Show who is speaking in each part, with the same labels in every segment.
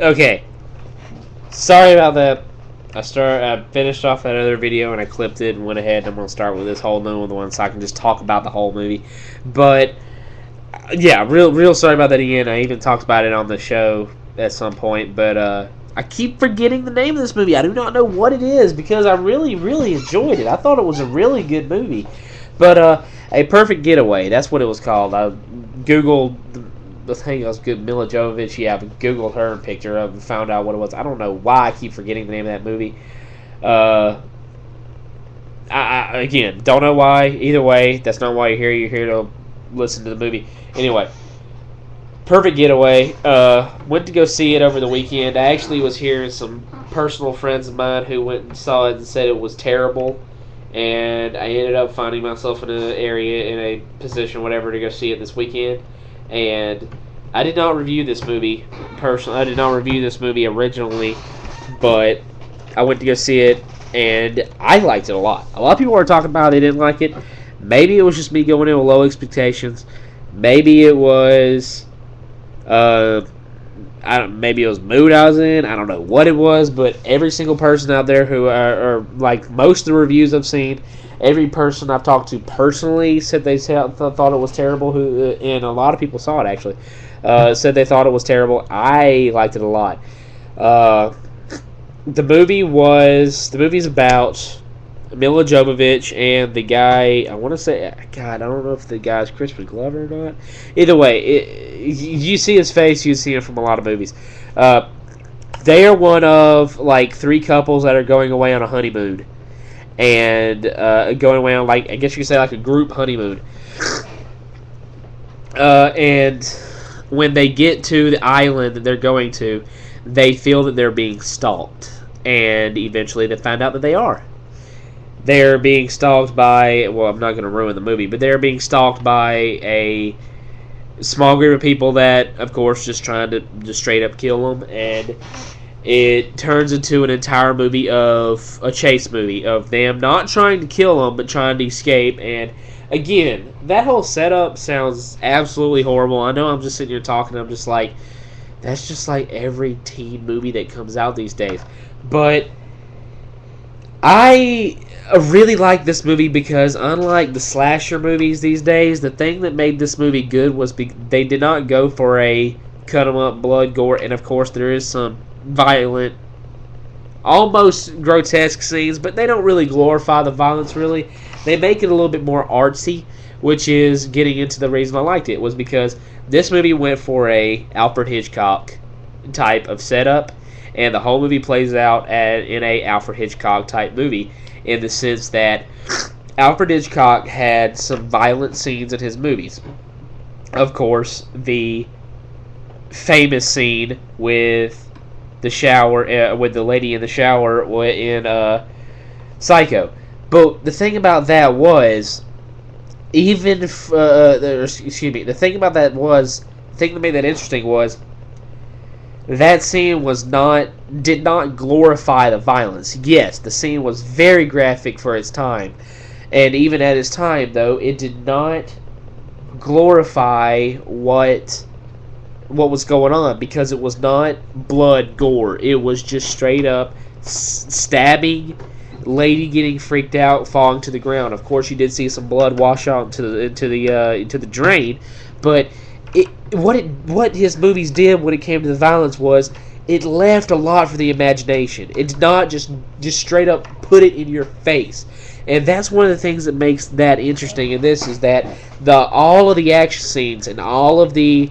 Speaker 1: Okay, sorry about that. I finished off that other video and I clipped it and went ahead and I'm gonna start with this whole new one so I can just talk about the whole movie. But yeah, real sorry about that again. I even talked about it on the show at some point, but I keep forgetting the name of this movie. I do not know what it is because I really enjoyed it. I thought it was a really good movie. But A Perfect Getaway, that's what it was called. I googled I think it was good. Mila Jovovich. Yeah, I googled her and picked her up and found out what it was. I don't know why I keep forgetting the name of that movie. Again, don't know why. Either way, that's not why you're here. You're here to listen to the movie. Anyway, Perfect Getaway. Went to go see it over the weekend. I actually was hearing some personal friends of mine who went and saw it and said it was terrible. And I ended up finding myself in an area, in a position, whatever, to go see it this weekend. And I did not review this movie personally. I did not review this movie originally, but I went to go see it, and I liked it a lot. A lot of people were talking about they didn't like it. Maybe it was just me going in with low expectations. Maybe it was, maybe it was mood I was in. I don't know what it was, but every single person out there who are like most of the reviews I've seen, every person I've talked to personally said they thought it was terrible. And a lot of people saw it actually. Said they thought it was terrible. I liked it a lot. The movie's about Mila Jovovich and the guy. I want to say, God, I don't know if the guy's Crispin Glover or not. Either way, you see his face. You see him from a lot of movies. They are one of like 3 couples that are going away on a honeymoon. And going away on, like, I guess you could say, like a group honeymoon. And when they get to the island that they're going to, they feel that they're being stalked. And eventually they find out that they are. They're being stalked by, well, I'm not going to ruin the movie, but they're being stalked by a small group of people that, of course, just trying to just straight up kill them. And it turns into an entire movie of a chase movie of them not trying to kill them but trying to escape. And again, that whole setup sounds absolutely horrible. I know I'm just sitting here talking, I'm just like, that's just like every teen movie that comes out these days. But I really like this movie because unlike the slasher movies these days, the thing that made this movie good was they did not go for a cut 'em up, blood, gore, and of course there is some violent, almost grotesque scenes, but they don't really glorify the violence, really. They make it a little bit more artsy, which is getting into the reason I liked it, was because this movie went for a Alfred Hitchcock type of setup, and the whole movie plays out in a Alfred Hitchcock type movie, in the sense that Alfred Hitchcock had some violent scenes in his movies. Of course, the famous scene with the shower, with the lady in the shower in Psycho. But the thing about that was, the thing that made that interesting was, that scene did not glorify the violence. Yes, the scene was very graphic for its time. And even at its time, though, it did not glorify what was going on, because it was not blood, gore. It was just straight up stabbing, lady getting freaked out, falling to the ground. Of course, you did see some blood wash out into the drain, but what his movies did when it came to the violence was it left a lot for the imagination. It did not just straight up put it in your face. And that's one of the things that makes that interesting in this, is that all of the action scenes and all the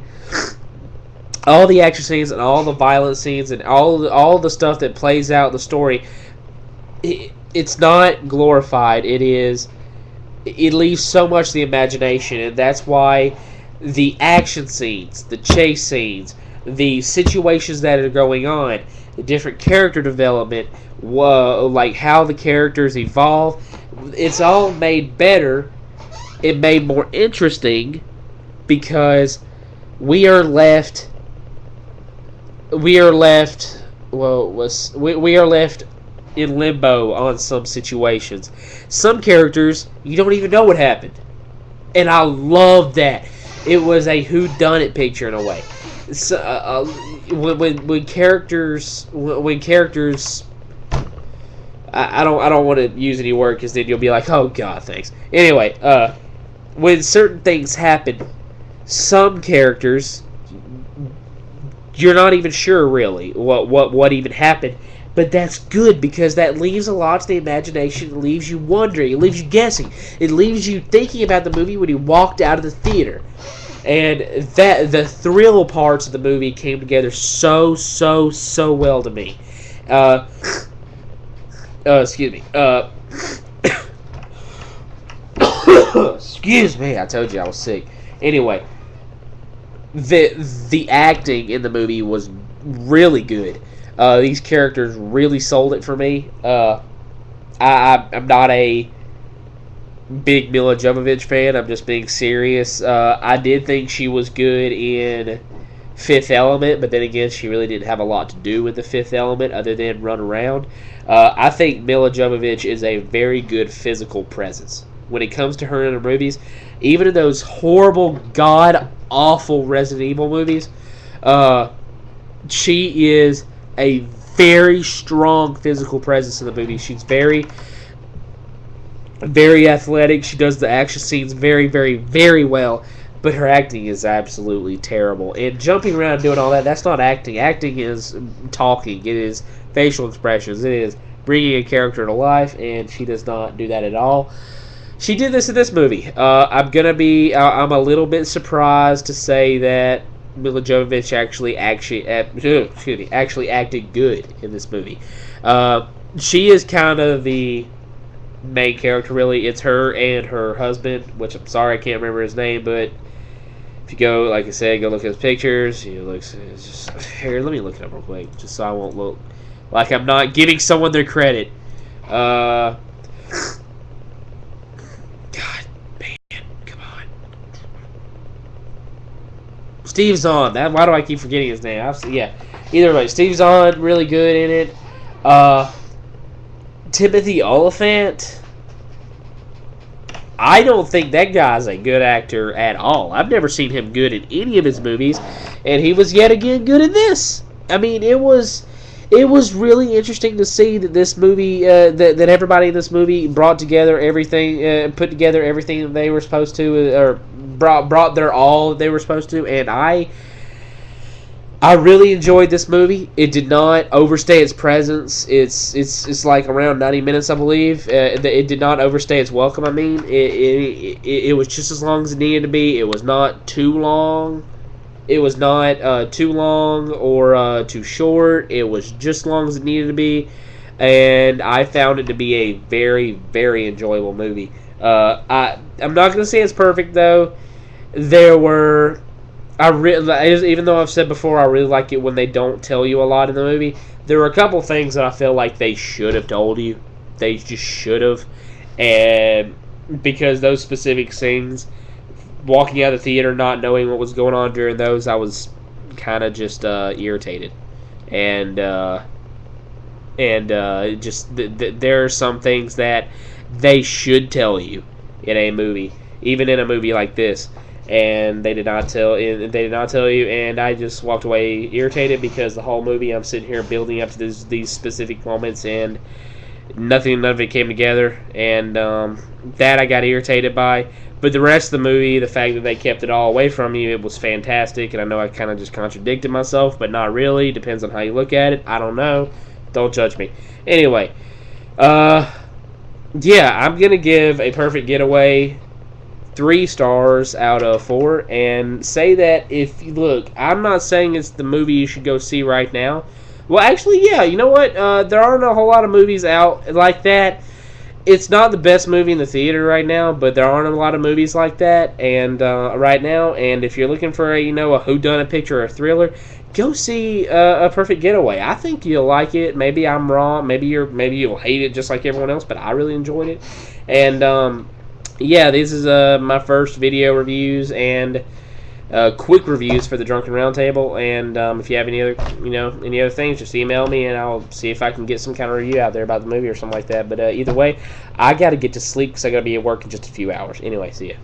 Speaker 1: action scenes and all the violent scenes and all the stuff that plays out the story, it's not glorified. It leaves so much to the imagination, and that's why the action scenes, the chase scenes, the situations that are going on, the different character development, like how the characters evolve, it's all made better. It made more interesting because we are left in limbo on some situations. Some characters, you don't even know what happened. And I love that. It was a whodunit picture in a way. So, when characters I don't want to use any word because then you'll be like, oh god, thanks. Anyway, when certain things happen, some characters you're not even sure really what even happened, but that's good because that leaves a lot to the imagination. It leaves you wondering. It leaves you guessing. It leaves you thinking about the movie when you walked out of the theater. And that the thrill parts of the movie came together so well to me. Excuse me. Excuse me. I told you I was sick. Anyway, the acting in the movie was really good. These characters really sold it for me. I'm not a big Mila Jovovich fan. I'm just being serious. I did think she was good in Fifth Element, but then again, she really didn't have a lot to do with the Fifth Element other than run around. I think Mila Jovovich is a very good physical presence. When it comes to her in the movies, even in those horrible, god-awful Resident Evil movies, she is a very strong physical presence in the movie. She's very athletic. She does the action scenes very well. But her acting is absolutely terrible. And jumping around and doing all that, that's not acting. Acting is talking. It is facial expressions. It is bringing a character to life, and she does not do that at all. She did this in this movie. I'm a little bit surprised to say that Mila Jovovich actually acted good in this movie. She is kind of the main character, really. It's her and her husband, which I'm sorry I can't remember his name, but if you go, like I said, go look at his pictures. He looks. It's just here. Let me look it up real quick, just so I won't look like I'm not giving someone their credit. God, man, come on. Steve Zahn. Why do I keep forgetting his name? Yeah. Either way, Steve Zahn, really good in it. Timothy Olyphant. I don't think that guy's a good actor at all. I've never seen him good in any of his movies, and he was yet again good in this. I mean, it was really interesting to see that this movie, that everybody in this movie brought together everything, put together everything that they were supposed to, or brought their all that they were supposed to, and I really enjoyed this movie. It did not overstay its presence. It's like around 90 minutes, I believe. It did not overstay its welcome. I mean, it was just as long as it needed to be. It was not too long. It was not too long or too short. It was just as long as it needed to be, and I found it to be a very enjoyable movie. I'm not going to say it's perfect though. There were. Even though I've said before, I really like it when they don't tell you a lot in the movie. There were a couple things that I feel like they should have told you. They just should have. And because those specific scenes, walking out of the theater not knowing what was going on during those, I was kind of just irritated. And there are some things that they should tell you in a movie, even in a movie like this. And they did not tell you, and I just walked away irritated because the whole movie I'm sitting here building up to these specific moments, and none of it came together, and that I got irritated by. But the rest of the movie, the fact that they kept it all away from you, it was fantastic. And I know I kind of just contradicted myself, but not really. Depends on how you look at it. I don't know. Don't judge me. Anyway, yeah, I'm gonna give A Perfect Getaway 3 stars out of 4, and say that if you look, I'm not saying it's the movie you should go see right now. Well, actually, yeah, you know what? There aren't a whole lot of movies out like that. It's not the best movie in the theater right now, but there aren't a lot of movies like that, and right now. And if you're looking for a whodunit picture or a thriller, go see A Perfect Getaway. I think you'll like it. Maybe I'm wrong. Maybe you'll hate it just like everyone else, but I really enjoyed it. And yeah, this is my first video reviews and quick reviews for the Drunken Roundtable. And if you have any other things, just email me and I'll see if I can get some kind of review out there about the movie or something like that. But either way, I got to get to sleep because I got to be at work in just a few hours. Anyway, see ya.